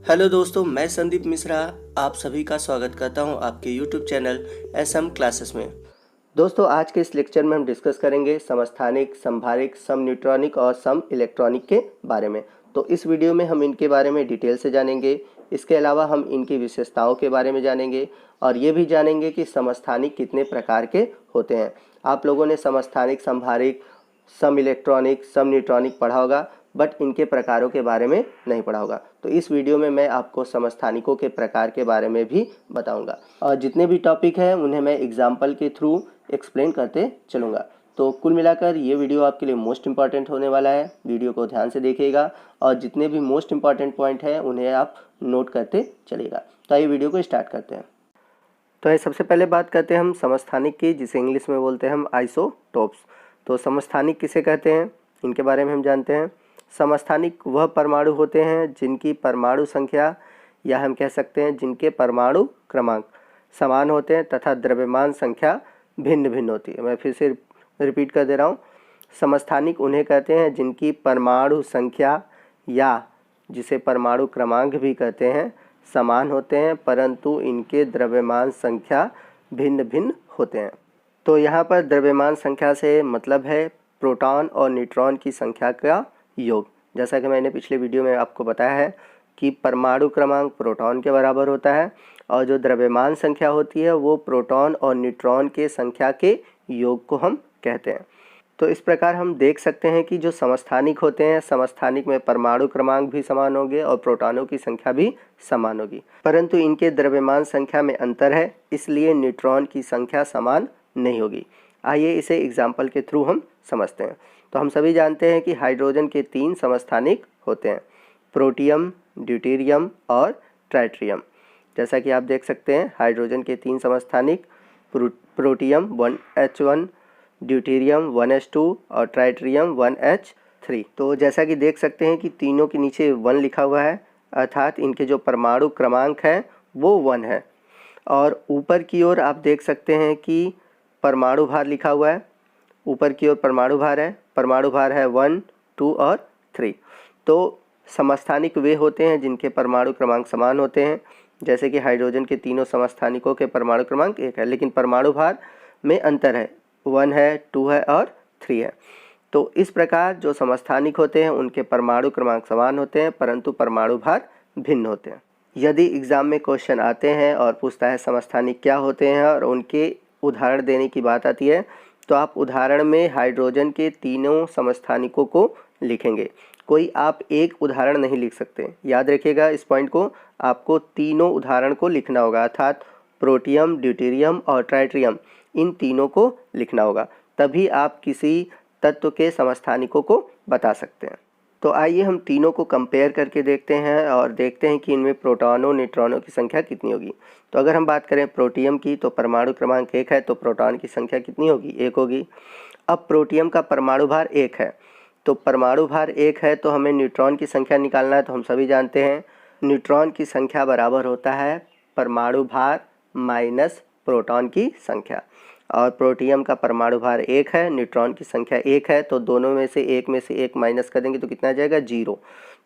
Hello दोस्तों, मैं संदीप मिश्रा आप सभी का स्वागत करता हूं आपके यूट्यूब चैनल एसएम क्लासेस में। दोस्तों, आज के इस लेक्चर में हम डिस्कस करेंगे समस्थानिक, संभारिक, सम न्यूट्रॉनिक और सम इलेक्ट्रॉनिक के बारे में। तो इस वीडियो में हम इनके बारे में डिटेल से जानेंगे। इसके अलावा हम इनकी विशेषताओं के बारे में जानेंगे और ये भी जानेंगे कि समस्थानिक कितने प्रकार के होते हैं। आप लोगों ने समस्थानिक, संभारिक, सम इलेक्ट्रॉनिक, सम न्यूट्रॉनिक पढ़ा होगा, बट इनके प्रकारों के बारे में नहीं पढ़ा होगा। तो इस वीडियो में मैं आपको समस्थानिकों के प्रकार के बारे में भी बताऊंगा और जितने भी टॉपिक हैं उन्हें मैं एग्जाम्पल के थ्रू एक्सप्लेन करते चलूँगा। तो कुल मिलाकर ये वीडियो आपके लिए मोस्ट इंपॉर्टेंट होने वाला है। वीडियो को ध्यान से देखिएगा और जितने भी मोस्ट इंपॉर्टेंट पॉइंट हैं उन्हें आप नोट करते चलिएगा। तो आइए वीडियो को स्टार्ट करते हैं। तो ये सबसे पहले बात करते हैं हम समस्थानिक की, जिसे इंग्लिश में बोलते हैं हम आइसोटोप्स। तो समस्थानिक किसे कहते हैं, इनके बारे में हम जानते हैं। समस्थानिक वह परमाणु होते हैं जिनकी परमाणु संख्या या हम कह सकते हैं जिनके परमाणु क्रमांक समान होते हैं तथा द्रव्यमान संख्या भिन्न भिन्न होती है। मैं फिर से रिपीट कर दे रहा हूँ। समस्थानिक उन्हें कहते हैं जिनकी परमाणु संख्या या जिसे परमाणु क्रमांक भी कहते हैं समान होते हैं, परंतु इनके द्रव्यमान संख्या भिन्न भिन्न होते हैं। तो यहाँ पर द्रव्यमान संख्या से मतलब है प्रोटॉन और न्यूट्रॉन की संख्या का योग। जैसा कि मैंने पिछले वीडियो में आपको बताया है कि परमाणु क्रमांक प्रोटॉन के बराबर होता है और जो द्रव्यमान संख्या होती है वो प्रोटॉन और न्यूट्रॉन के संख्या के योग को हम कहते हैं। तो इस प्रकार हम देख सकते हैं कि जो समस्थानिक होते हैं, समस्थानिक में परमाणु क्रमांक भी समान होंगे और प्रोटॉनों की संख्या भी समान होगी, परंतु इनके द्रव्यमान संख्या में अंतर है, इसलिए न्यूट्रॉन की संख्या समान नहीं होगी। आइए इसे एग्जाम्पल के थ्रू हम समझते हैं। तो हम सभी जानते हैं कि हाइड्रोजन के 3 समस्थानिक होते हैं, प्रोटियम, ड्यूटेरियम और ट्राइटियम। जैसा कि आप देख सकते हैं हाइड्रोजन के 3 समस्थानिक, प्रोटियम 1H1, ड्यूटेरियम 1H2 और ट्राइटियम 1H3। तो जैसा कि देख सकते हैं कि तीनों के नीचे 1 लिखा हुआ है, अर्थात इनके जो परमाणु क्रमांक है वो 1 है। और ऊपर की ओर आप देख सकते हैं कि परमाणु भार लिखा हुआ है, ऊपर की ओर परमाणु भार है, परमाणु भार है 1, 2 और 3। तो समस्थानिक वे होते हैं जिनके परमाणु क्रमांक समान होते हैं। जैसे कि हाइड्रोजन के तीनों समस्थानिकों के परमाणु क्रमांक 1 है, लेकिन परमाणु भार में अंतर है, 1 है, 2 है और 3 है। तो इस प्रकार जो समस्थानिक होते हैं उनके परमाणु क्रमांक समान होते हैं, परंतु परमाणु भार भिन्न होते हैं। यदि एग्ज़ाम में क्वेश्चन आते हैं और पूछता है समस्थानिक क्या होते हैं और उनके उदाहरण देने की बात आती है, तो आप उदाहरण में हाइड्रोजन के तीनों समस्थानिकों को लिखेंगे। कोई आप एक उदाहरण नहीं लिख सकते, याद रखिएगा इस पॉइंट को। आपको तीनों उदाहरण को लिखना होगा, अर्थात प्रोटियम, ड्यूटेरियम और ट्राइटियम, इन तीनों को लिखना होगा, तभी आप किसी तत्व के समस्थानिकों को बता सकते हैं। तो आइए हम तीनों को कंपेयर करके देखते हैं और देखते हैं कि इनमें प्रोटॉनों, न्यूट्रॉनों की संख्या कितनी होगी। तो अगर हम बात करें प्रोटियम की, तो परमाणु क्रमांक 1 है, तो प्रोटॉन की संख्या कितनी होगी, 1 होगी। अब प्रोटियम का परमाणु भार 1 है, तो परमाणु भार 1 है तो हमें न्यूट्रॉन की संख्या निकालना है। तो हम सभी जानते हैं न्यूट्रॉन की संख्या बराबर होता है परमाणु भार माइनस प्रोटॉन की संख्या। और प्रोटियम का परमाणु भार 1 है, न्यूट्रॉन की संख्या 1 है, तो दोनों में से एक माइनस कर देंगे तो कितना आ जाएगा, 0।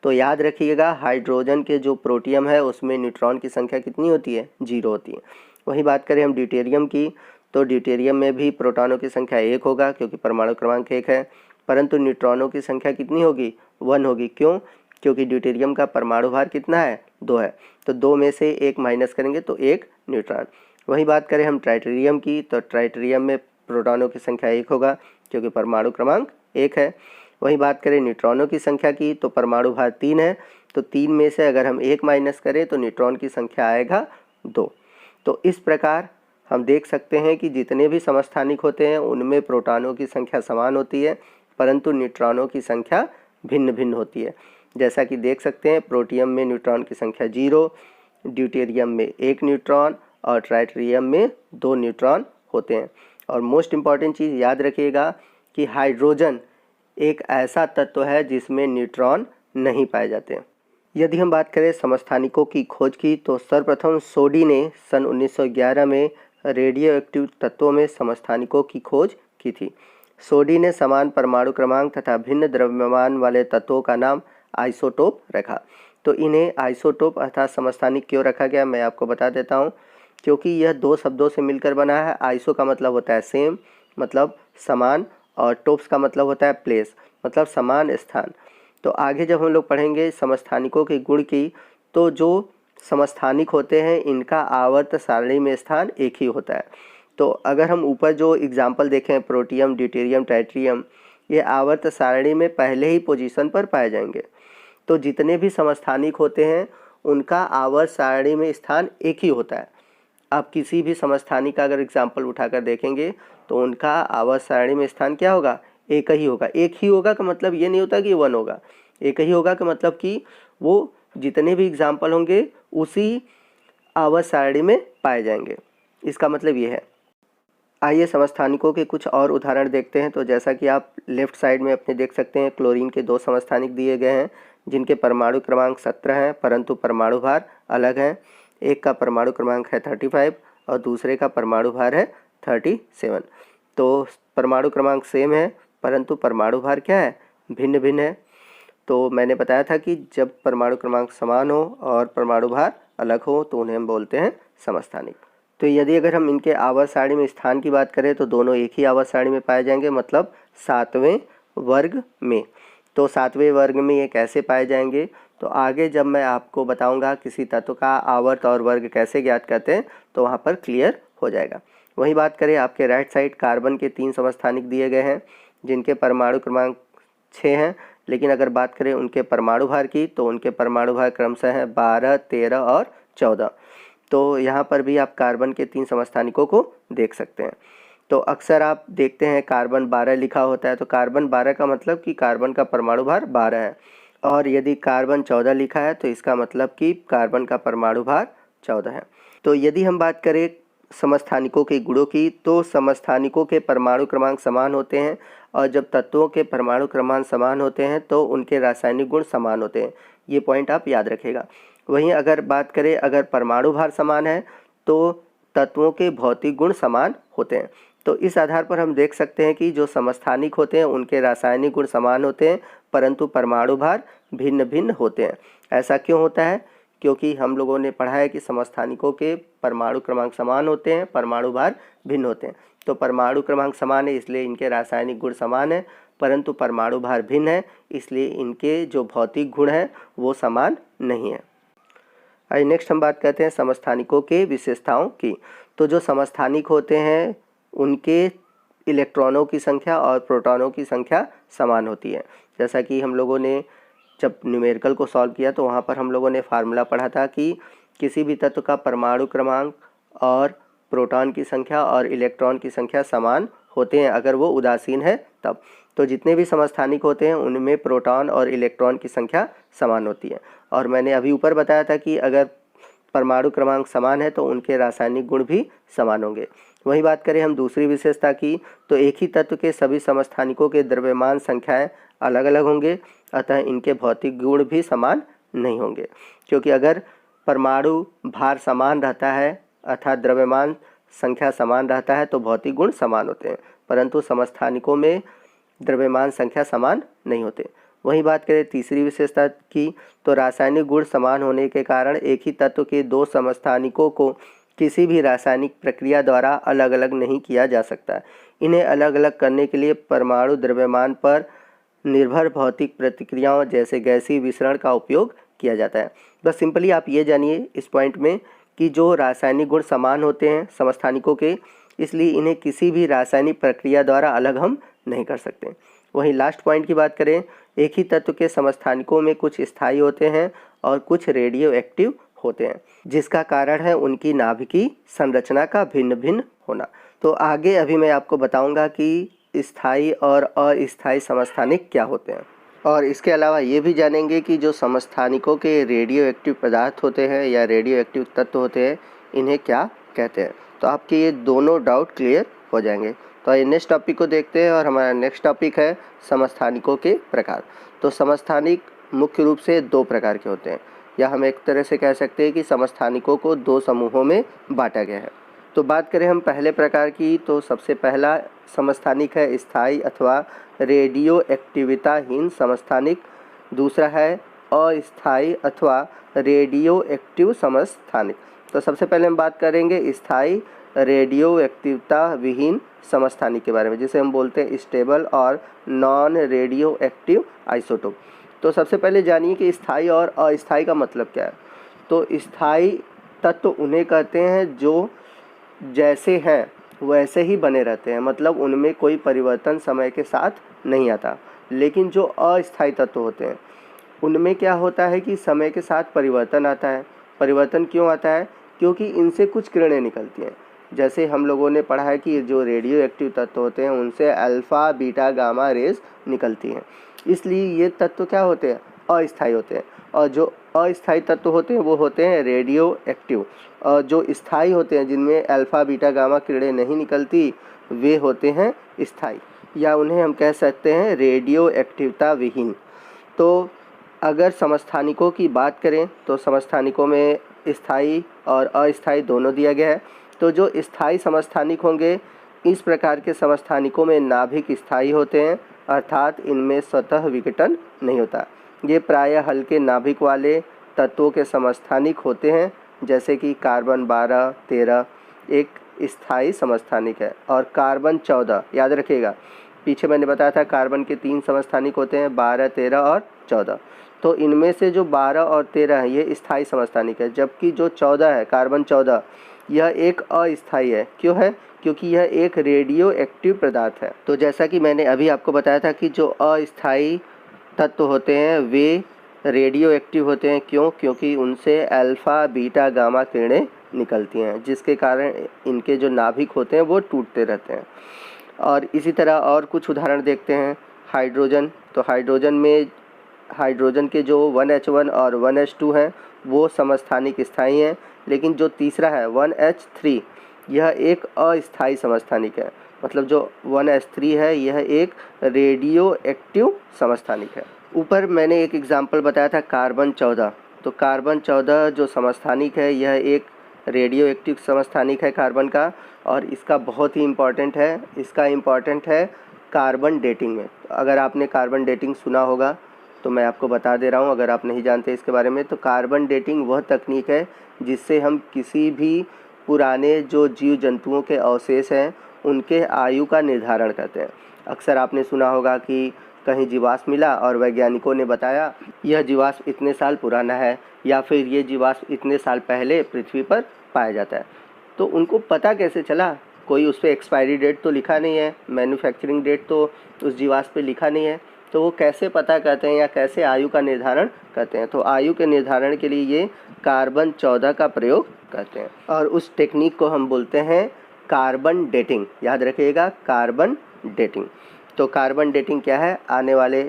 तो याद रखिएगा हाइड्रोजन के जो प्रोटियम है उसमें न्यूट्रॉन की संख्या कितनी होती है, 0 होती है। वही बात करें हम ड्यूटेरियम की, तो ड्यूटेरियम में भी प्रोटॉनों की संख्या 1 होगा क्योंकि परमाणु क्रमांक 1 है, परंतु न्यूट्रॉनों की संख्या कितनी होगी, 1 होगी। क्यों, क्योंकि ड्यूटेरियम का परमाणु भार कितना है, 2 है, तो 2 में से 1 माइनस करेंगे तो 1 न्यूट्रॉन। वही बात करें हम ट्राइटियम की, तो ट्राइटियम में प्रोटॉनों की संख्या 1 होगा क्योंकि परमाणु क्रमांक 1 है। वही बात करें न्यूट्रॉनों की संख्या की, तो परमाणु भार 3 है, तो 3 में से अगर हम 1 माइनस करें तो न्यूट्रॉन की संख्या आएगा 2। तो इस प्रकार हम देख सकते हैं कि जितने भी समस्थानिक होते हैं उनमें प्रोटॉनों की संख्या समान होती है, परंतु न्यूट्रॉनों की संख्या भिन्न भिन्न होती है। जैसा कि देख सकते हैं प्रोटियम में न्यूट्रॉन की संख्या 0, ड्यूटेरियम में 1 न्यूट्रॉन और ट्राइटियम में 2 न्यूट्रॉन होते हैं। और मोस्ट इम्पॉर्टेंट चीज़ याद रखिएगा कि हाइड्रोजन एक ऐसा तत्व है जिसमें न्यूट्रॉन नहीं पाए जाते हैं। यदि हम बात करें समस्थानिकों की खोज की, तो सर्वप्रथम सोडी ने सन 1911 में रेडियो एक्टिव तत्वों में समस्थानिकों की खोज की थी। सोडी ने समान परमाणु क्रमांक तथा भिन्न द्रव्यमान वाले तत्वों का नाम आइसोटोप रखा। तो इन्हें आइसोटोप अर्थात समस्थानिक क्यों रखा गया मैं आपको बता देता हूँ। क्योंकि यह दो शब्दों से मिलकर बना है। आइसो का मतलब होता है सेम, मतलब समान, और टोप्स का मतलब होता है प्लेस, मतलब समान स्थान। तो आगे जब हम लोग पढ़ेंगे समस्थानिकों के गुण की, तो जो समस्थानिक होते हैं इनका आवर्त सारणी में स्थान एक ही होता है। तो अगर हम ऊपर जो एग्जाम्पल देखें, प्रोटियम, ड्यूटेरियम, ट्राइटियम, ये आवर्त सारणी में पहले ही पोजीशन पर पाए जाएंगे। तो जितने भी समस्थानिक होते हैं उनका आवर्त सारणी में स्थान एक ही होता है। आप किसी भी समस्थानिक का अगर एग्जाम्पल उठाकर देखेंगे तो उनका आवर्त सारणी में स्थान क्या होगा, एक ही होगा। एक ही होगा का मतलब ये नहीं होता कि वन होगा, एक ही होगा का मतलब कि वो जितने भी एग्जाम्पल होंगे उसी आवर्त सारणी में पाए जाएंगे, इसका मतलब ये है। आइए समस्थानिकों के कुछ और उदाहरण देखते हैं। तो जैसा कि आप लेफ्ट साइड में अपने देख सकते हैं, क्लोरीन के दो समस्थानिक दिए गए हैं जिनके परमाणु क्रमांक 17 हैं, परंतु परमाणु भार अलग हैं। एक का परमाणु क्रमांक है 35 और दूसरे का परमाणु भार है 37। तो परमाणु क्रमांक सेम है परंतु परमाणु भार क्या है, भिन्न भिन्न है। तो मैंने बताया था कि जब परमाणु क्रमांक समान हो और परमाणु भार अलग हो तो उन्हें हम बोलते हैं समस्थानिक। तो यदि अगर हम इनके आवर्त सारणी में स्थान की बात करें तो दोनों एक ही आवर्त सारणी में पाए जाएंगे, मतलब 7वें वर्ग में। तो 7वें वर्ग में ये कैसे पाए जाएंगे, तो आगे जब मैं आपको बताऊंगा किसी तत्व का आवर्त और वर्ग कैसे ज्ञात करते हैं तो वहाँ पर क्लियर हो जाएगा। वही बात करें, आपके राइट साइड कार्बन के 3 समस्थानिक दिए गए हैं जिनके परमाणु क्रमांक 6 हैं, लेकिन अगर बात करें उनके परमाणु भार की तो उनके परमाणु भार क्रमशः हैं 12, 13 और 14। तो यहाँ पर भी आप कार्बन के 3 समस्थानिकों को देख सकते हैं। तो अक्सर आप देखते हैं कार्बन 12 लिखा होता है, तो कार्बन 12 का मतलब कि कार्बन का परमाणु भार 12 है, और यदि कार्बन 14 लिखा है तो इसका मतलब कि कार्बन का परमाणु भार 14 है। तो यदि हम बात करें समस्थानिकों के गुणों की, तो समस्थानिकों के परमाणु क्रमांक समान होते हैं, और जब तत्वों के परमाणु क्रमांक समान होते हैं तो उनके रासायनिक गुण समान होते हैं। ये पॉइंट आप याद रखिएगा। वहीं अगर बात करें, अगर परमाणु भार समान है तो तत्वों के भौतिक गुण समान होते हैं। तो इस आधार पर हम देख सकते हैं कि जो समस्थानिक होते हैं उनके रासायनिक गुण समान होते हैं परंतु परमाणु भार भिन्न भिन्न होते हैं। ऐसा क्यों होता है, क्योंकि हम लोगों ने पढ़ा है कि समस्थानिकों के परमाणु क्रमांक समान होते हैं, परमाणु भार भिन्न होते हैं। तो परमाणु क्रमांक समान है इसलिए इनके रासायनिक गुण समान है, परंतु परमाणु भार भिन्न है इसलिए इनके जो भौतिक गुण हैं वो समान नहीं है। आइए नेक्स्ट हम बात करते हैं समस्थानिकों के विशेषताओं की। तो जो समस्थानिक होते हैं उनके इलेक्ट्रॉनों की संख्या और प्रोटॉनों की संख्या समान होती है। जैसा कि हम लोगों ने जब न्यूमेरिकल को सॉल्व किया तो वहाँ पर हम लोगों ने फार्मूला पढ़ा था कि किसी भी तत्व का परमाणु क्रमांक और प्रोटॉन की संख्या और इलेक्ट्रॉन की संख्या समान होते हैं अगर वो उदासीन है तब। तो जितने भी समस्थानिक होते हैं उनमें प्रोटॉन और इलेक्ट्रॉन की संख्या समान होती है। और मैंने अभी ऊपर बताया था कि अगर परमाणु क्रमांक समान है तो उनके रासायनिक गुण भी समान होंगे। वही बात करें हम दूसरी विशेषता की, तो एक ही तत्व के सभी समस्थानिकों के द्रव्यमान संख्याएं अलग अलग होंगे, अतः इनके भौतिक गुण भी समान नहीं होंगे। क्योंकि अगर परमाणु भार समान रहता है अर्थात द्रव्यमान संख्या समान रहता है तो भौतिक गुण समान होते हैं, परंतु समस्थानिकों में द्रव्यमान संख्या समान नहीं होते। वही बात करें तीसरी विशेषता की, तो रासायनिक गुण समान होने के कारण एक ही तत्व के दो समस्थानिकों को किसी भी रासायनिक प्रक्रिया द्वारा अलग अलग नहीं किया जा सकता। इन्हें अलग अलग करने के लिए परमाणु द्रव्यमान पर निर्भर भौतिक प्रतिक्रियाओं जैसे गैसीय विसरण का उपयोग किया जाता है। बस सिंपली आप ये जानिए इस पॉइंट में कि जो रासायनिक गुण समान होते हैं समस्थानिकों के, इसलिए इन्हें किसी भी रासायनिक प्रक्रिया द्वारा अलग हम नहीं कर सकते। वहीं लास्ट पॉइंट की बात करें, एक ही तत्व के समस्थानिकों में कुछ स्थायी होते हैं और कुछ रेडियो एक्टिव होते हैं, जिसका कारण है उनकी नाभिकीय संरचना का भिन्न भिन्न होना। तो आगे अभी मैं आपको बताऊंगा कि स्थायी और अस्थायी समस्थानिक क्या होते हैं, और इसके अलावा ये भी जानेंगे कि जो समस्थानिकों के रेडियो एक्टिव पदार्थ होते हैं या रेडियो एक्टिव तत्व होते हैं इन्हें क्या कहते हैं। तो आपके ये दोनों डाउट क्लियर हो जाएंगे। तो आइए नेक्स्ट टॉपिक को देखते हैं, और हमारा नेक्स्ट टॉपिक है समस्थानिकों के प्रकार। तो समस्थानिक मुख्य रूप से दो प्रकार के होते हैं, या हम एक तरह से कह सकते हैं कि समस्थानिकों को दो समूहों में बांटा गया है। तो बात करें हम पहले प्रकार की, तो सबसे पहला समस्थानिक है स्थायी अथवा रेडियो एक्टिविताहीन समस्थानिक। दूसरा है अस्थायी अथवा रेडियो एक्टिव समस्थानिक। तो सबसे पहले हम बात करेंगे स्थायी रेडियो एक्टिवता विहीन समस्थानिक के बारे में, जिसे हम बोलते हैं स्टेबल और नॉन रेडियो एक्टिव आइसोटोप। तो सबसे पहले जानिए कि स्थायी और अस्थायी का मतलब क्या है। तो स्थायी तत्व उन्हें कहते हैं जो जैसे हैं वैसे ही बने रहते हैं, मतलब उनमें कोई परिवर्तन समय के साथ नहीं आता। लेकिन जो अस्थायी तत्व होते हैं उनमें क्या होता है कि समय के साथ परिवर्तन आता है। परिवर्तन क्यों आता है? क्योंकि इनसे कुछ किरणें निकलती हैं। जैसे हम लोगों ने पढ़ा है कि जो रेडियो एक्टिव तत्व होते हैं उनसे अल्फ़ा बीटा गामा रेज निकलती हैं, इसलिए ये तत्व क्या होते हैं? अस्थायी होते हैं। और जो अस्थायी तत्व होते हैं वो होते हैं रेडियो एक्टिव, और जो स्थायी होते हैं जिनमें अल्फ़ा बीटा गामा किरणें नहीं निकलती वे होते हैं स्थायी, या उन्हें हम कह सकते हैं रेडियो एक्टिवता विहीन। तो अगर समस्थानिकों की बात करें तो समस्थानिकों में स्थायी और अस्थायी दोनों दिया गया है। तो जो स्थायी समस्थानिक होंगे, इस प्रकार के समस्थानिकों में नाभिक स्थायी होते हैं, अर्थात इनमें स्वतः विघटन नहीं होता। ये प्रायः हल्के नाभिक वाले तत्वों के समस्थानिक होते हैं, जैसे कि कार्बन 12, 13 एक स्थायी समस्थानिक है, और कार्बन 14, याद रखिएगा पीछे मैंने बताया था कार्बन के 3 समस्थानिक होते हैं, 12, 13 और 14। तो इनमें से जो 12 और 13 है ये स्थायी समस्थानिक है, जबकि जो 14 है कार्बन 14 यह एक अस्थायी है। क्यों है? क्योंकि यह एक रेडियो एक्टिव पदार्थ है। तो जैसा कि मैंने अभी आपको बताया था कि जो अस्थायी तत्व होते हैं वे रेडियो एक्टिव होते हैं। क्यों? क्योंकि उनसे अल्फ़ा बीटा गामा किरणें निकलती हैं, जिसके कारण इनके जो नाभिक होते हैं वो टूटते रहते हैं। और इसी तरह और कुछ उदाहरण देखते हैं। हाइड्रोजन, तो हाइड्रोजन में हाइड्रोजन के जो 1H1 और 1H2 हैं वो समस्थानिक स्थायी हैं, लेकिन जो तीसरा है 1H3 यह एक अस्थायी समस्थानिक है। मतलब जो 1H3 है यह एक रेडियो एक्टिव समस्थानिक है। ऊपर मैंने एक एग्जाम्पल बताया था कार्बन 14। तो कार्बन 14 जो समस्थानिक है यह एक रेडियो एक्टिव समस्थानिक है कार्बन का, और इसका बहुत ही इम्पॉर्टेंट है। इसका इम्पॉर्टेंट है कार्बन डेटिंग में। अगर आपने कार्बन डेटिंग सुना होगा तो मैं आपको बता दे रहा हूँ, अगर आप नहीं जानते इसके बारे में। तो कार्बन डेटिंग वह तकनीक है जिससे हम किसी भी पुराने जो जीव जंतुओं के अवशेष हैं उनके आयु का निर्धारण करते हैं। अक्सर आपने सुना होगा कि कहीं जीवाश्म मिला और वैज्ञानिकों ने बताया यह जीवाश्म इतने साल पुराना है, या फिर ये जीवाश्म इतने साल पहले पृथ्वी पर पाया जाता है। तो उनको पता कैसे चला? कोई उस पर एक्सपायरी डेट तो लिखा नहीं है, मैन्युफैक्चरिंग डेट तो उस जीवाश्म पे लिखा नहीं है। तो वो कैसे पता करते हैं या कैसे आयु का निर्धारण करते हैं? तो आयु के निर्धारण के लिए ये कार्बन 14 का प्रयोग करते हैं, और उस टेक्निक को हम बोलते हैं कार्बन डेटिंग। याद रखिएगा, कार्बन डेटिंग। तो कार्बन डेटिंग क्या है, आने वाले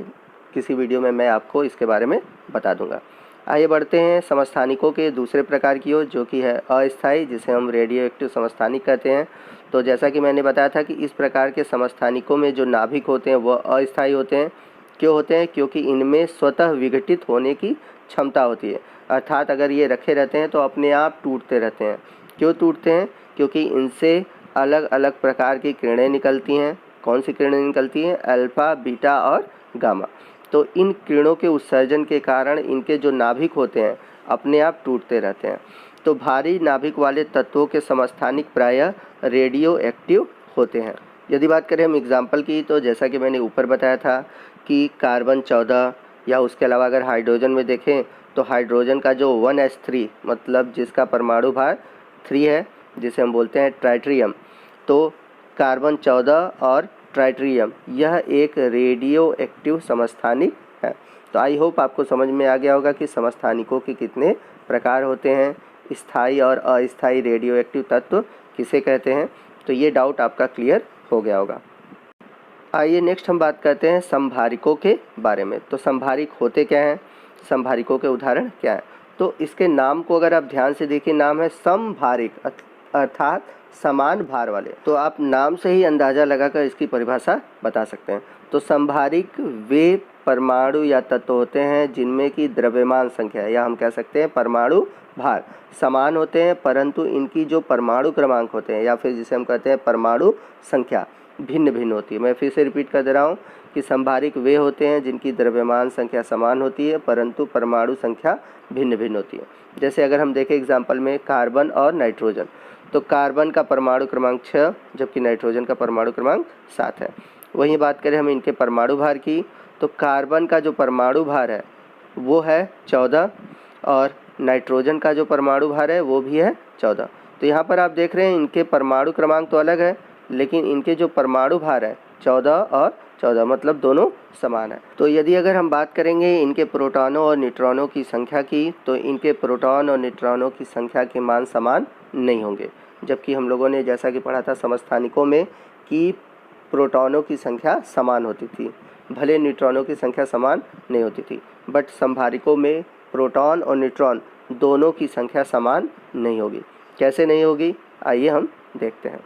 किसी वीडियो में मैं आपको इसके बारे में बता दूंगा। आइए बढ़ते हैं समस्थानिकों के दूसरे प्रकार की ओर, जो कि है अस्थायी, जिसे हम रेडियो एक्टिव समस्थानिक कहते हैं। तो जैसा कि मैंने बताया था कि इस प्रकार के समस्थानिकों में जो नाभिक होते हैं वह अस्थायी होते हैं। क्यों होते हैं? क्योंकि इनमें स्वतः विघटित होने की क्षमता होती है, अर्थात अगर ये रखे रहते हैं तो अपने आप टूटते रहते हैं। क्यों टूटते हैं? क्योंकि इनसे अलग अलग प्रकार की किरणें निकलती हैं। कौन सी किरणें निकलती हैं? अल्फ़ा बीटा और गामा। तो इन किरणों के उत्सर्जन के कारण इनके जो नाभिक होते हैं अपने आप टूटते रहते हैं। तो भारी नाभिक वाले तत्वों के समस्थानिक प्रायः रेडियो एक्टिव होते हैं। यदि बात करें हम एग्जाम्पल की, तो जैसा कि मैंने ऊपर बताया था कि कार्बन 14, या उसके अलावा अगर हाइड्रोजन में देखें तो हाइड्रोजन का जो 1H3 मतलब जिसका परमाणु भार 3 है, जिसे हम बोलते हैं ट्राइट्रियम। तो कार्बन 14 और ट्राइट्रियम यह एक रेडियो एक्टिव समस्थानिक है। तो आई होप आपको समझ में आ गया होगा कि समस्थानिकों के कितने प्रकार होते हैं, स्थायी और अस्थायी रेडियो एक्टिव तत्व किसे कहते हैं। तो ये डाउट आपका क्लियर हो गया होगा। आइए नेक्स्ट हम बात करते हैं संभारिकों के बारे में। तो संभारिक होते क्या हैं, संभारिकों के उदाहरण क्या हैं? तो इसके नाम को अगर आप ध्यान से देखिए, नाम है संभारिक, अर्थात समान भार वाले। तो आप नाम से ही अंदाज़ा लगाकर इसकी परिभाषा बता सकते हैं। तो संभारिक वे परमाणु या तत्व होते हैं जिनमें की द्रव्यमान संख्या, या हम कह सकते हैं परमाणु भार, समान होते हैं, परंतु इनकी जो परमाणु क्रमांक होते हैं या फिर जिसे हम कहते हैं परमाणु संख्या भिन्न भिन्न होती है। मैं फिर से रिपीट कर दे रहा हूँ कि संभारिक वे होते हैं जिनकी द्रव्यमान संख्या समान होती है परंतु परमाणु संख्या भिन्न भिन्न होती है। जैसे अगर हम देखें एग्जाम्पल में कार्बन और नाइट्रोजन, तो कार्बन का परमाणु क्रमांक 6 जबकि नाइट्रोजन का परमाणु क्रमांक 7 है। वहीं बात करें हम इनके परमाणु भार की, तो कार्बन का जो परमाणु भार है वो है 14 और नाइट्रोजन का जो परमाणु भार है वो भी है 14। तो यहाँ पर आप देख रहे हैं इनके परमाणु क्रमांक तो अलग है लेकिन इनके जो परमाणु भार है 14 और 14 मतलब दोनों समान है। तो यदि अगर हम बात करेंगे इनके प्रोटॉनों और न्यूट्रॉनों की संख्या की, तो इनके प्रोटॉन और न्यूट्रॉनों की संख्या के मान समान नहीं होंगे। जबकि हम लोगों ने जैसा कि पढ़ा था समस्थानिकों में कि प्रोटॉनों की संख्या समान होती थी, भले न्यूट्रॉनों की संख्या समान नहीं होती थी, बट संभारिकों में प्रोटॉन और न्यूट्रॉन दोनों की संख्या समान नहीं होगी। कैसे नहीं होगी, आइए हम देखते हैं।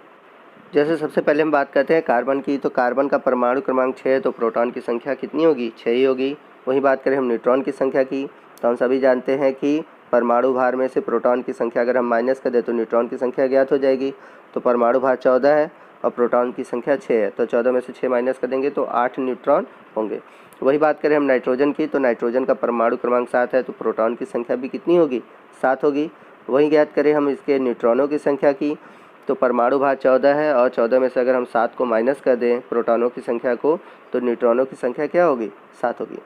जैसे सबसे पहले हम बात करते हैं कार्बन की, तो कार्बन का परमाणु क्रमांक 6 तो प्रोटॉन की संख्या कितनी होगी, 6 ही होगी। वहीं बात करें हम न्यूट्रॉन की संख्या की, तो हम सभी जानते हैं कि परमाणु भार में से प्रोटॉन की संख्या अगर हम माइनस कर दें तो न्यूट्रॉन की संख्या ज्ञात हो जाएगी। तो परमाणु भार 14 है और प्रोटॉन की संख्या 6 है, तो 14 में से 6 माइनस कर देंगे तो 8 न्यूट्रॉन होंगे। वही बात करें हम नाइट्रोजन की, तो नाइट्रोजन का परमाणु क्रमांक 7 है, तो प्रोटॉन की संख्या भी कितनी होगी, 7 होगी। वहीं ज्ञात करें हम इसके न्यूट्रॉनों की संख्या की, तो परमाणु भार 14 है और 14 में से अगर हम 7 को माइनस कर दें प्रोटॉनों की संख्या को, तो न्यूट्रॉनों की संख्या क्या होगी, 7 होगी।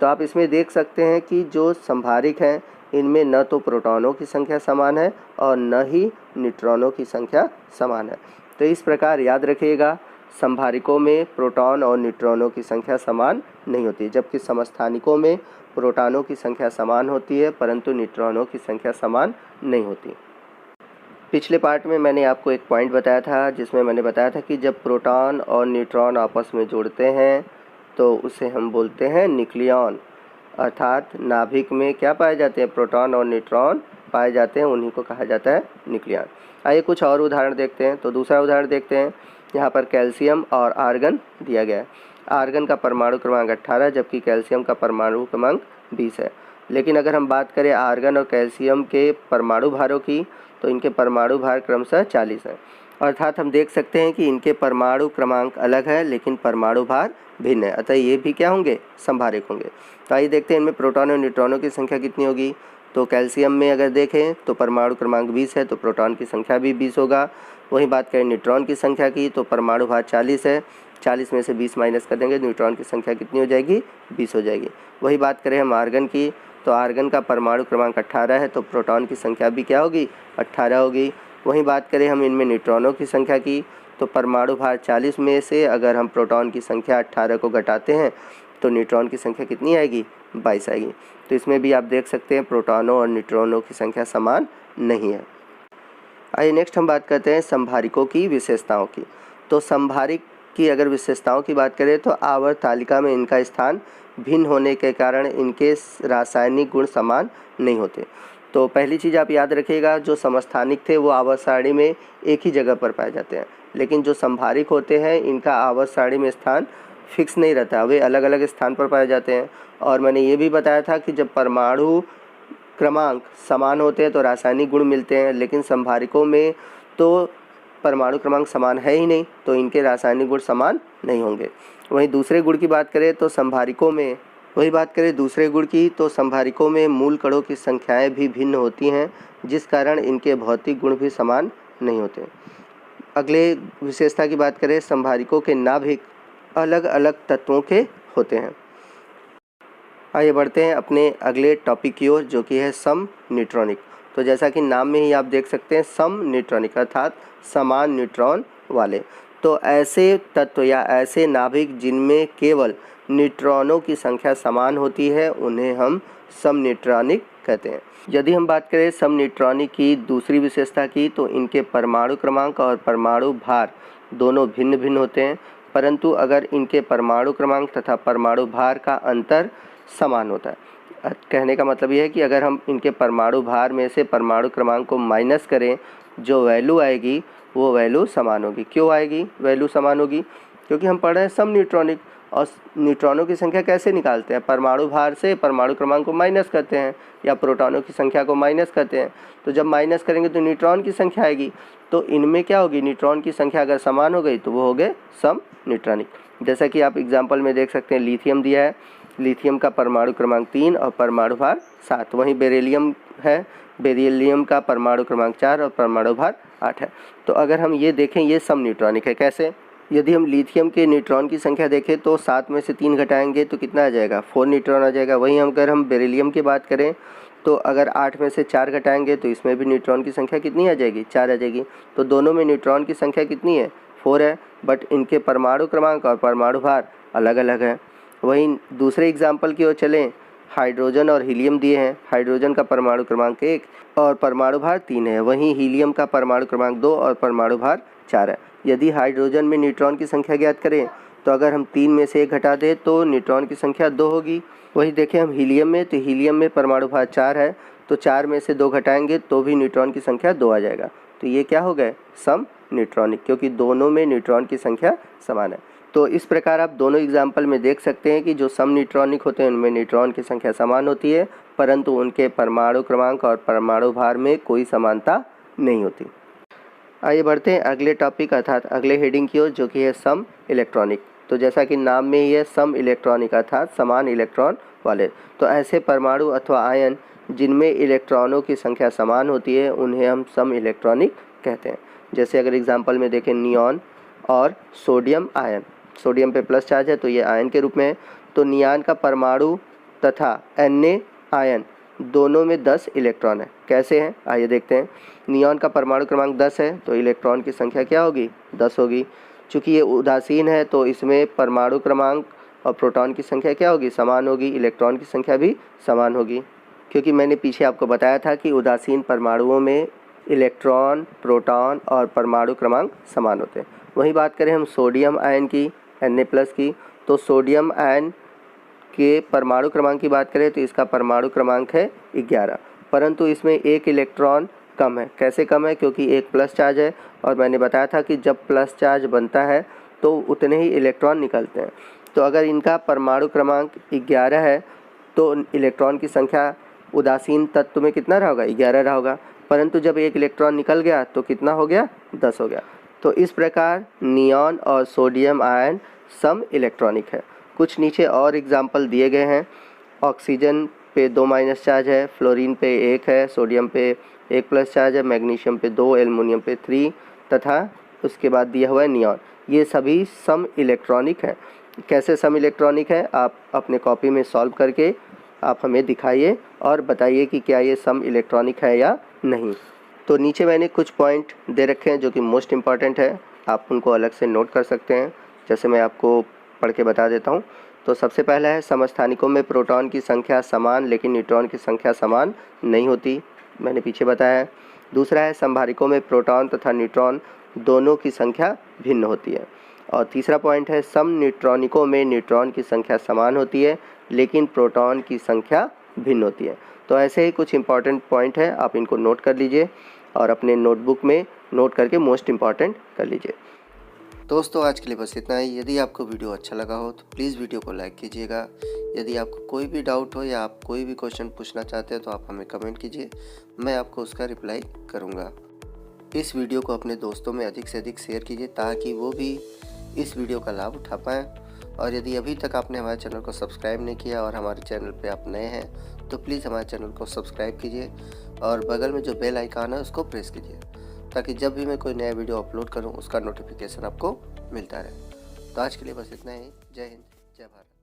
तो आप इसमें देख सकते हैं कि जो संभारिक हैं इनमें न तो प्रोटॉनों की संख्या समान है और न ही न्यूट्रॉनों की संख्या समान है। तो इस प्रकार याद रखिएगा, संभारिकों में प्रोटॉन और न्यूट्रॉनों की संख्या समान नहीं होती, जबकि समस्थानिकों में प्रोटॉनों की संख्या समान होती है परंतु न्यूट्रॉनों की संख्या समान नहीं होती। पिछले पार्ट में मैंने आपको एक पॉइंट बताया था जिसमें मैंने बताया था कि जब प्रोटॉन और न्यूट्रॉन आपस में जुड़ते हैं तो उसे हम बोलते हैं न्यूक्लियॉन, अर्थात नाभिक में क्या पाए जाते हैं, प्रोटॉन और न्यूट्रॉन पाए जाते हैं, उन्हीं को कहा जाता है न्यूक्लियॉन। आइए कुछ और उदाहरण देखते हैं। तो दूसरा उदाहरण देखते हैं, यहाँ पर कैल्शियम और आर्गन दिया गया है। आर्गन का परमाणु क्रमांक 18 जबकि कैल्शियम का परमाणु क्रमांक 20 है। लेकिन अगर हम बात करें आर्गन और कैल्शियम के परमाणु भारों की, तो इनके परमाणु भार क्रमशः 40 है। अर्थात हम देख सकते हैं कि इनके परमाणु क्रमांक अलग है लेकिन परमाणु भार भिन्न है, अतः ये भी क्या होंगे, संभारिक होंगे। तो आइए देखते हैं इनमें प्रोटॉन और न्यूट्रॉनों की संख्या कितनी होगी। तो कैल्शियम में अगर देखें तो परमाणु क्रमांक 20 है, तो प्रोटॉन की संख्या भी 20 होगा। वहीं बात करें न्यूट्रॉन की संख्या की, तो परमाणु भार 40 है, 40 में से 20 माइनस कर देंगे, न्यूट्रॉन की संख्या कितनी हो जाएगी, 20 हो जाएगी। वही बात करें हम आर्गन की, तो आर्गन का परमाणु क्रमांक 18 है, तो प्रोटॉन की संख्या भी क्या होगी, 18 होगी। वहीं बात करें हम इनमें न्यूट्रॉनों की संख्या की, तो परमाणु भार 40 में से अगर हम प्रोटॉन की संख्या 18 को घटाते हैं तो न्यूट्रॉन की संख्या कितनी आएगी, 22 आएगी। तो इसमें भी आप देख सकते हैं प्रोटॉनों और न्यूट्रॉनों की संख्या समान नहीं है। आइए नेक्स्ट हम बात करते हैं संभारिकों की विशेषताओं की। तो संभारिक की अगर विशेषताओं की बात करें तो आवर्त तालिका में इनका स्थान भिन्न होने के कारण इनके रासायनिक गुण समान नहीं होते। तो पहली चीज़ आप याद रखिएगा, जो समस्थानिक थे वो आवर्त सारणी में एक ही जगह पर पाए जाते हैं, लेकिन जो संभारिक होते हैं इनका आवर्त सारणी में स्थान फिक्स नहीं रहता, वे अलग अलग स्थान पर पाए जाते हैं। और मैंने ये भी बताया था कि जब परमाणु क्रमांक समान होते हैं तो रासायनिक गुण मिलते हैं, लेकिन संभारिकों में तो परमाणु क्रमांक समान है ही नहीं, तो इनके रासायनिक गुण समान नहीं होंगे। वहीं दूसरे गुण की बात करें तो संभारिकों में दूसरे गुण की, तो संभारिकों में मूल कणों की संख्याएं भी भिन्न होती हैं, जिस कारण इनके भौतिक गुण भी समान नहीं होते। अगले विशेषता की बात करें, संभारिकों के नाभिक अलग अलग तत्वों के होते हैं। आइए बढ़ते हैं अपने अगले टॉपिक की ओर, जो कि है सम न्यूट्रॉनिक। तो जैसा कि नाम में ही आप देख सकते हैं सम न्यूट्रॉनिक अर्थात समान न्यूट्रॉन वाले। तो ऐसे तत्व या ऐसे नाभिक जिनमें केवल न्यूट्रॉनों की संख्या समान होती है उन्हें हम सम न्यूट्रॉनिक कहते हैं। यदि हम बात करें सम न्यूट्रॉनिक की दूसरी विशेषता की, तो इनके परमाणु क्रमांक और परमाणु भार दोनों भिन्न भिन्न होते हैं, परंतु अगर इनके परमाणु क्रमांक तथा परमाणु भार का अंतर समान होता है। कहने का मतलब यह है कि अगर हम इनके परमाणु भार में से परमाणु क्रमांक को माइनस करें, जो वैल्यू आएगी वो वैल्यू समान होगी। क्यों आएगी वैल्यू समान होगी? क्योंकि हम पढ़ रहे हैं सम न्यूट्रॉनिक, और न्यूट्रॉनों की संख्या कैसे निकालते हैं, परमाणु भार से परमाणु क्रमांक को माइनस करते हैं या प्रोटॉनों की संख्या को माइनस करते हैं। तो जब माइनस करेंगे तो न्यूट्रॉन की संख्या आएगी, तो इनमें क्या होगी, न्यूट्रॉन की संख्या अगर समान हो गई तो वो हो गए सम न्यूट्रॉनिक। जैसा कि आप एग्जाम्पल में देख सकते हैं, लिथियम दिया है, लिथियम का परमाणु क्रमांक 3 और परमाणु भार 7। वहीं बेरिलियम है, बेरिलियम का परमाणु क्रमांक 4 और परमाणु भार 8 है। तो अगर हम ये देखें, ये सम न्यूट्रॉनिक है। कैसे? यदि हम लिथियम के न्यूट्रॉन की संख्या देखें तो 7 में से 3 घटाएंगे तो कितना आ जाएगा? 4 न्यूट्रॉन आ जाएगा। वहीं अगर हम बेरिलियम की बात करें तो अगर 8 में से 4 घटाएंगे तो इसमें भी न्यूट्रॉन की संख्या कितनी आ जाएगी? 4 आ जाएगी। तो दोनों में न्यूट्रॉन की संख्या कितनी है? 4 है, बट इनके परमाणु क्रमांक और परमाणु भार अलग अलग है। वहीं दूसरे एग्जाम्पल की ओर चलें, हाइड्रोजन और हीलियम दिए हैं। हाइड्रोजन का परमाणु क्रमांक 1 और परमाणु भार 3 है। वहीं हीलियम का परमाणु क्रमांक 2 और परमाणु भार 4 है। यदि हाइड्रोजन में न्यूट्रॉन की संख्या ज्ञात करें तो अगर हम 3 में से 1 घटा दें तो न्यूट्रॉन की संख्या 2 होगी। वही देखें हम हीलियम में, तो हीलियम में परमाणु भार 4 है, तो 4 में से 2 घटाएंगे तो भी न्यूट्रॉन की संख्या 2 आ जाएगा। तो ये क्या हो गए? सम न्यूट्रॉनिक, क्योंकि दोनों में न्यूट्रॉन की संख्या समान है। तो इस प्रकार आप दोनों एग्जाम्पल में देख सकते हैं कि जो सम न्यूट्रॉनिक होते हैं उनमें न्यूट्रॉन की संख्या समान होती है, परंतु उनके परमाणु क्रमांक और परमाणु भार में कोई समानता नहीं होती। आइए बढ़ते हैं अगले टॉपिक अर्थात अगले हेडिंग की ओर, जो कि है सम इलेक्ट्रॉनिक। तो जैसा कि नाम में ही है, सम इलेक्ट्रॉनिक अर्थात समान इलेक्ट्रॉन वाले। तो ऐसे परमाणु अथवा आयन जिनमें इलेक्ट्रॉनों की संख्या समान होती है उन्हें हम सम इलेक्ट्रॉनिक कहते हैं। जैसे अगर एग्जाम्पल में देखें, नियॉन और सोडियम आयन, सोडियम पे प्लस चार्ज है तो ये आयन के रूप में है। तो नियॉन का परमाणु तथा Na आयन दोनों में 10 इलेक्ट्रॉन है। कैसे हैं? आइए देखते हैं। नियॉन का परमाणु क्रमांक 10 है तो इलेक्ट्रॉन की संख्या क्या होगी? 10 होगी। चूँकि ये उदासीन है तो इसमें परमाणु क्रमांक और प्रोटॉन की संख्या क्या होगी? समान होगी। इलेक्ट्रॉन की संख्या भी समान होगी, क्योंकि मैंने पीछे आपको बताया था कि उदासीन परमाणुओं में इलेक्ट्रॉन, प्रोटॉन और परमाणु क्रमांक समान होते हैं। वहीं बात करें हम सोडियम आयन की, Na+ की, तो सोडियम आयन के परमाणु क्रमांक की बात करें तो इसका परमाणु क्रमांक है 11, परंतु इसमें एक इलेक्ट्रॉन कम है। कैसे कम है? क्योंकि एक प्लस चार्ज है और मैंने बताया था कि जब प्लस चार्ज बनता है तो उतने ही इलेक्ट्रॉन निकलते हैं। तो अगर इनका परमाणु क्रमांक 11 है तो इलेक्ट्रॉन की संख्या उदासीन तत्व में कितना रहा होगा? 11 रहा होगा, परंतु जब एक इलेक्ट्रॉन निकल गया तो कितना हो गया? 10 हो गया। तो इस प्रकार नियॉन और सोडियम आयन सम इलेक्ट्रॉनिक है। कुछ नीचे और एग्जाम्पल दिए गए हैं। ऑक्सीजन पे 2- चार्ज है, फ्लोरीन पे 1 है, सोडियम पे 1+ चार्ज है, मैग्नीशियम पे 2, एल्युमिनियम पे 3 तथा उसके बाद दिया हुआ है नियॉन। ये सभी सम इलेक्ट्रॉनिक हैं। कैसे सम इलेक्ट्रॉनिक है? आप अपने कॉपी में सॉल्व करके आप हमें दिखाइए और बताइए कि क्या ये सम इलेक्ट्रॉनिक है या नहीं। तो नीचे मैंने कुछ पॉइंट दे रखे हैं जो कि मोस्ट इम्पॉर्टेंट है, आप उनको अलग से नोट कर सकते हैं। जैसे मैं आपको पढ़ के बता देता हूँ। तो सबसे पहला है, समस्थानिकों में प्रोटॉन की संख्या समान लेकिन न्यूट्रॉन की संख्या समान नहीं होती, मैंने पीछे बताया है। दूसरा है, संभारिकों में प्रोटॉन तथा न्यूट्रॉन दोनों की संख्या भिन्न होती है। और तीसरा पॉइंट है, सम न्यूट्रॉनिकों में न्यूट्रॉन की संख्या समान होती है लेकिन प्रोटॉन की संख्या भिन्न होती है। तो ऐसे ही कुछ इंपॉर्टेंट पॉइंट है, आप इनको नोट कर लीजिए और अपने नोटबुक में नोट करके मोस्ट इम्पॉर्टेंट कर लीजिए। दोस्तों आज के लिए बस इतना ही। यदि आपको वीडियो अच्छा लगा हो तो प्लीज़ वीडियो को लाइक कीजिएगा। यदि आपको कोई भी डाउट हो या आप कोई भी क्वेश्चन पूछना चाहते हैं तो आप हमें कमेंट कीजिए, मैं आपको उसका रिप्लाई करूँगा। इस वीडियो को अपने दोस्तों में अधिक से अधिक शेयर कीजिए ताकि वो भी इस वीडियो का लाभ उठा पाएँ। और यदि अभी तक आपने हमारे चैनल को सब्सक्राइब नहीं किया और हमारे चैनल पे आप नए हैं तो प्लीज़ हमारे चैनल को सब्सक्राइब कीजिए और बगल में जो बेल आइकन है उसको प्रेस कीजिए ताकि जब भी मैं कोई नया वीडियो अपलोड करूं उसका नोटिफिकेशन आपको मिलता रहे। तो आज के लिए बस इतना ही। जय हिंद, जय भारत।